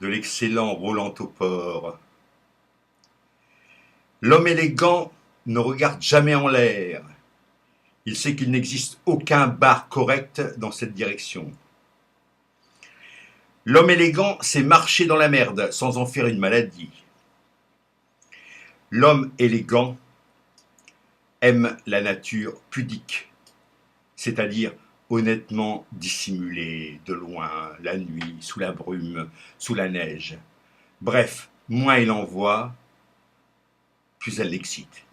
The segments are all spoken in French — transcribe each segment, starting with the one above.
de l'excellent Roland Topor. L'homme élégant ne regarde jamais en l'air. Il sait qu'il n'existe aucun bar correct dans cette direction. L'homme élégant sait marcher dans la merde sans en faire une maladie. L'homme élégant aime la nature pudique, c'est-à-dire honnêtement dissimulée, de loin, la nuit, sous la brume, sous la neige. Bref, moins il en voit, plus elle l'excite.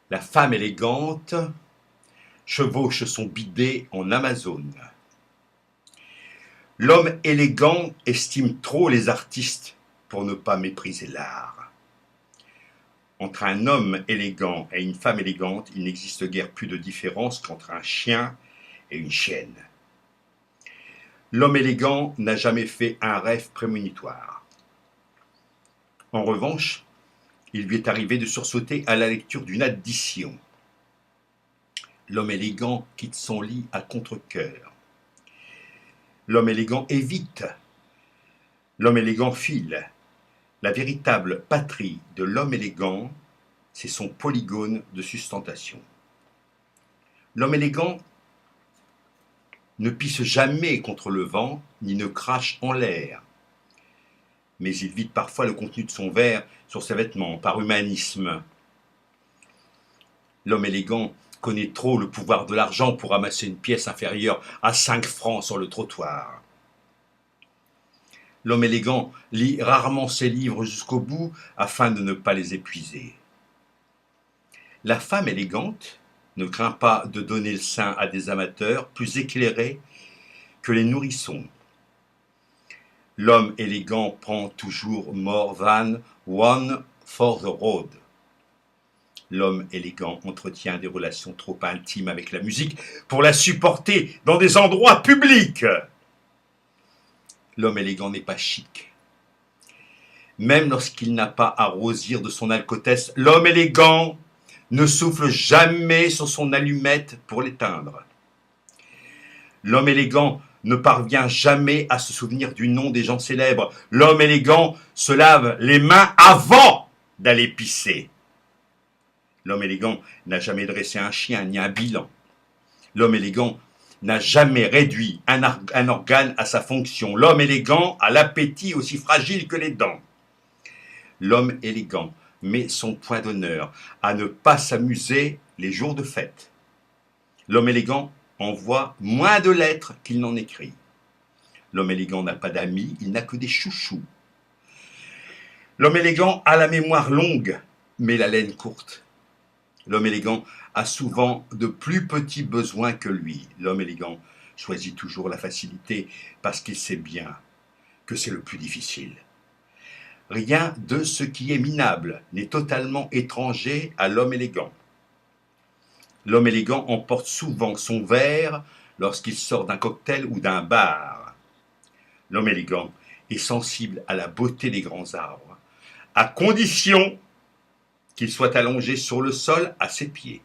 La femme élégante chevauche son bidet en Amazone. L'homme élégant estime trop les artistes pour ne pas mépriser l'art. Entre un homme élégant et une femme élégante, il n'existe guère plus de différence qu'entre un chien et une chienne. L'homme élégant n'a jamais fait un rêve prémonitoire. En revanche, il lui est arrivé de sursauter à la lecture d'une addition. L'homme élégant quitte son lit à contre-cœur. L'homme élégant évite. L'homme élégant file. La véritable patrie de l'homme élégant, c'est son polygone de sustentation. L'homme élégant ne pisse jamais contre le vent, ni ne crache en l'air. Mais il vide parfois le contenu de son verre sur ses vêtements, par humanisme. L'homme élégant connaît trop le pouvoir de l'argent pour ramasser une pièce inférieure à 5 francs sur le trottoir. L'homme élégant lit rarement ses livres jusqu'au bout afin de ne pas les épuiser. La femme élégante ne craint pas de donner le sein à des amateurs plus éclairés que les nourrissons. L'homme élégant prend toujours more than one for the road. L'homme élégant entretient des relations trop intimes avec la musique pour la supporter dans des endroits publics. L'homme élégant n'est pas chic. Même lorsqu'il n'a pas à rosir de son alcotesse, l'homme élégant ne souffle jamais sur son allumette pour l'éteindre. L'homme élégant ne parvient jamais à se souvenir du nom des gens célèbres. L'homme élégant se lave les mains avant d'aller pisser. L'homme élégant n'a jamais dressé un chien ni un bilan. L'homme élégant n'a jamais réduit un organe à sa fonction. L'homme élégant a l'appétit aussi fragile que les dents. L'homme élégant met son point d'honneur à ne pas s'amuser les jours de fête. L'homme élégant envoie moins de lettres qu'il n'en écrit. L'homme élégant n'a pas d'amis, il n'a que des chouchous. L'homme élégant a la mémoire longue, mais la laine courte. L'homme élégant a souvent de plus petits besoins que lui. L'homme élégant choisit toujours la facilité parce qu'il sait bien que c'est le plus difficile. Rien de ce qui est minable n'est totalement étranger à l'homme élégant. L'homme élégant emporte souvent son verre lorsqu'il sort d'un cocktail ou d'un bar. L'homme élégant est sensible à la beauté des grands arbres, à condition qu'il soit allongé sur le sol à ses pieds.